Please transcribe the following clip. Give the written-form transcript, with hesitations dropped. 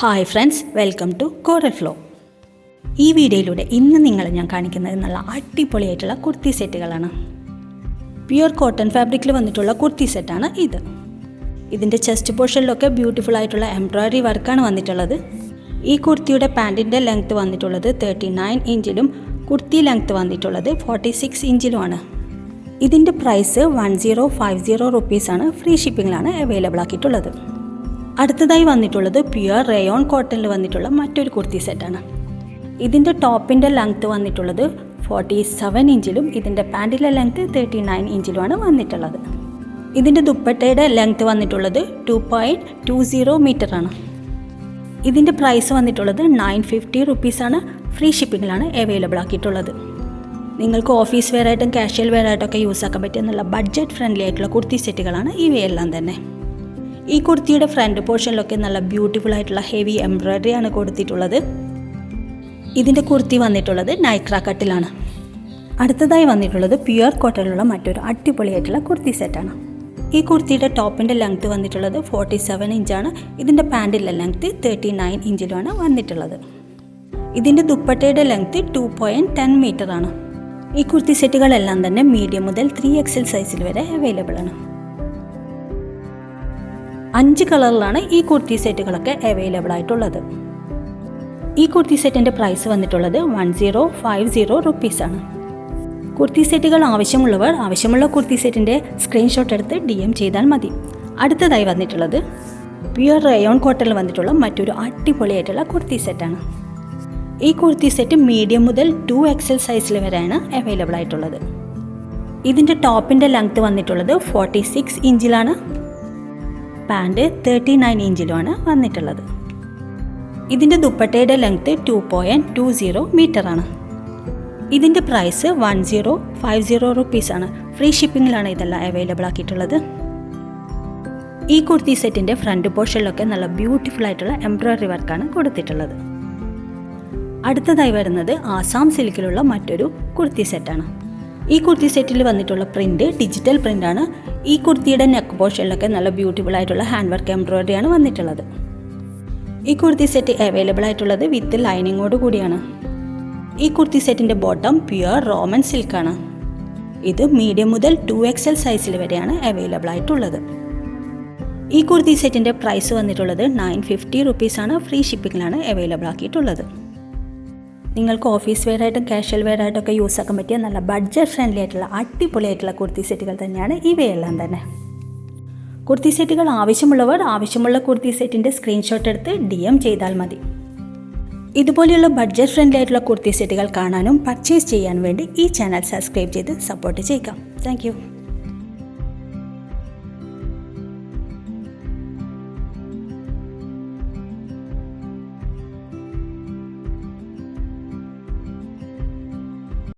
Hi friends, welcome to coral flow. ഈ വീഡിയോയിലൂടെ ഇന്ന് നിങ്ങളെ ഞാൻ കാണിക്കുന്നത് നല്ല അടിപൊളിയായിട്ടുള്ള കുർത്തി സെറ്റുകളാണ്. പ്യുവർ കോട്ടൺ ഫാബ്രിക്കിൽ വന്നിട്ടുള്ള കുർത്തി സെറ്റാണ് ഇത്. ഇതിൻ്റെ ചെസ്റ്റ് പോർഷനിലൊക്കെ ബ്യൂട്ടിഫുൾ ആയിട്ടുള്ള എംബ്രോയ്ഡറി വർക്കാണ് വന്നിട്ടുള്ളത്. ഈ കുർത്തിയുടെ പാൻറ്റിൻ്റെ ലെങ്ത്ത് വന്നിട്ടുള്ളത് 39 ഇഞ്ചിലും കുർത്തി ലെങ്ത്ത് വന്നിട്ടുള്ളത് 46 ഇഞ്ചിലുമാണ്. ഇതിൻ്റെ പ്രൈസ് 1050 റുപ്പീസാണ്. ഫ്രീ ഷിപ്പിങ്ങിലാണ് അവൈലബിൾ ആക്കിയിട്ടുള്ളത്. അടുത്തതായി വന്നിട്ടുള്ളത് പ്യുവർ റയോൺ കോട്ടണിൽ വന്നിട്ടുള്ള മറ്റൊരു കുർത്തി സെറ്റാണ്. ഇതിൻ്റെ ടോപ്പിൻ്റെ ലെങ്ത്ത് വന്നിട്ടുള്ളത് 47 ഇഞ്ചിലും ഇതിൻ്റെ പാൻറ്റിലെ ലെങ്ത്ത് 39 ഇഞ്ചിലുമാണ് വന്നിട്ടുള്ളത്. ഇതിൻ്റെ ദുപ്പട്ടയുടെ ലെങ്ത്ത് വന്നിട്ടുള്ളത് 2.20 മീറ്ററാണ്. ഇതിൻ്റെ പ്രൈസ് വന്നിട്ടുള്ളത് 950 റുപ്പീസാണ്. ഫ്രീ ഷിപ്പിങ്ങിലാണ് അവൈലബിൾ ആക്കിയിട്ടുള്ളത്. നിങ്ങൾക്ക് ഓഫീസ് വെയർ ആയിട്ടും കാഷ്വൽ വെയർ ആയിട്ടൊക്കെ യൂസ് ആക്കാൻ പറ്റിയ നല്ല ബഡ്ജറ്റ് ഫ്രണ്ട്ലി ആയിട്ടുള്ള കുർത്തി സെറ്റുകളാണ് ഇവയെല്ലാം തന്നെ. ഈ കുർത്തിയുടെ ഫ്രണ്ട് പോർഷനിലൊക്കെ നല്ല ബ്യൂട്ടിഫുൾ ആയിട്ടുള്ള ഹെവി എംബ്രോയ്ഡറി ആണ് കൊടുത്തിട്ടുള്ളത്. ഇതിൻ്റെ കുർത്തി വന്നിട്ടുള്ളത് നൈക്ര കട്ടിലാണ്. അടുത്തതായി വന്നിട്ടുള്ളത് പ്യുവർ കോട്ടണിലുള്ള മറ്റൊരു അടിപൊളിയായിട്ടുള്ള കുർത്തി സെറ്റാണ്. ഈ കുർത്തിയുടെ ടോപ്പിൻ്റെ ലെങ്ത്ത് വന്നിട്ടുള്ളത് 47 ഇഞ്ചാണ്. ഇതിൻ്റെ പാൻറ്റിലെ ലെങ്ത്ത് 39 ഇഞ്ചിലുമാണ് വന്നിട്ടുള്ളത്. ഇതിൻ്റെ ദുപ്പട്ടയുടെ ലെങ്ത്ത് 2.10 മീറ്ററാണ്. ഈ കുർത്തി സെറ്റുകളെല്ലാം തന്നെ മീഡിയം മുതൽ 3XL സൈസിൽ വരെ അവൈലബിൾ ആണ്. 5 കളറിലാണ് ഈ കുർത്തി സെറ്റുകളൊക്കെ അവൈലബിൾ ആയിട്ടുള്ളത്. ഈ കുർത്തി സെറ്റിൻ്റെ പ്രൈസ് വന്നിട്ടുള്ളത് 1050 റുപ്പീസാണ്. കുർത്തി സെറ്റുകൾ ആവശ്യമുള്ളവർ ആവശ്യമുള്ള കുർത്തി സെറ്റിൻ്റെ സ്ക്രീൻഷോട്ട് എടുത്ത് DM ചെയ്താൽ മതി. അടുത്തതായി വന്നിട്ടുള്ളത് പ്യുവർ റയോൺ കോട്ടണിൽ വന്നിട്ടുള്ള മറ്റൊരു അടിപൊളിയായിട്ടുള്ള കുർത്തി സെറ്റാണ്. ഈ കുർത്തി സെറ്റ് മീഡിയം മുതൽ 2XL സൈസിൽ വരെയാണ് അവൈലബിൾ ആയിട്ടുള്ളത്. ഇതിൻ്റെ ടോപ്പിൻ്റെ ലെങ്ത്ത് വന്നിട്ടുള്ളത് 46 ഇഞ്ചിലാണ്. പാൻറ്റ് 39 ഇഞ്ചിലുമാണ് വന്നിട്ടുള്ളത്. ഇതിൻ്റെ ദുപ്പട്ടയുടെ ലെങ്ത്ത് 2.20 മീറ്ററാണ്. ഇതിൻ്റെ പ്രൈസ് 1050 റുപ്പീസാണ്. ഫ്രീ ഷിപ്പിങ്ങിലാണ് ഇതെല്ലാം അവൈലബിൾ ആക്കിയിട്ടുള്ളത്. ഈ കുർത്തി സെറ്റിൻ്റെ ഫ്രണ്ട് പോർഷനിലൊക്കെ നല്ല ബ്യൂട്ടിഫുൾ ആയിട്ടുള്ള എംബ്രോയ്ഡറി വർക്കാണ് കൊടുത്തിട്ടുള്ളത്. അടുത്തതായി വരുന്നത് ആസാം സിൽക്കിലുള്ള മറ്റൊരു കുർത്തി സെറ്റാണ്. ഈ കുർത്തി സെറ്റിൽ വന്നിട്ടുള്ള പ്രിൻറ്റ് ഡിജിറ്റൽ പ്രിൻ്റാണ്. ഈ കുർത്തിയുടെ നെക്ക് പോർഷനിലൊക്കെ നല്ല ബ്യൂട്ടിഫുൾ ആയിട്ടുള്ള ഹാൻഡ് വർക്ക് എംബ്രോയ്ഡറി ആണ് വന്നിട്ടുള്ളത്. ഈ കുർത്തി സെറ്റ് അവൈലബിൾ ആയിട്ടുള്ളത് വിത്ത് ലൈനിങ്ങോട് കൂടിയാണ്. ഈ കുർത്തി സെറ്റിൻ്റെ ബോട്ടം പ്യുവർ റോമൻ സിൽക്കാണ്. ഇത് മീഡിയം മുതൽ 2XL സൈസിൽ വരെയാണ് അവൈലബിൾ ആയിട്ടുള്ളത്. ഈ കുർത്തി സെറ്റിൻ്റെ പ്രൈസ് വന്നിട്ടുള്ളത് 950 റുപ്പീസാണ്. ഫ്രീ ഷിപ്പിങ്ങിലാണ് അവൈലബിൾ ആക്കിയിട്ടുള്ളത്. നിങ്ങൾക്ക് ഓഫീസ് വെയർ ആയിട്ടും കാഷ്വൽ വെയർ ആയിട്ടൊക്കെ യൂസ് ആക്കാൻ പറ്റിയ നല്ല ബഡ്ജറ്റ് ഫ്രണ്ട്ലി ആയിട്ടുള്ള അടിപൊളിയായിട്ടുള്ള കുർത്തി സെറ്റുകൾ തന്നെയാണ് ഇവയെല്ലാം തന്നെ. കുർത്തി സെറ്റുകൾ ആവശ്യമുള്ളവർ ആവശ്യമുള്ള കുർത്തി സെറ്റിൻ്റെ സ്ക്രീൻഷോട്ട് എടുത്ത് DM ചെയ്താൽ മതി. ഇതുപോലെയുള്ള ബഡ്ജറ്റ് ഫ്രണ്ട്ലി ആയിട്ടുള്ള കുർത്തി സെറ്റുകൾ കാണാനും പർച്ചേസ് ചെയ്യാൻ വേണ്ടി ഈ ചാനൽ സബ്സ്ക്രൈബ് ചെയ്ത് സപ്പോർട്ട് ചെയ്യുക. താങ്ക്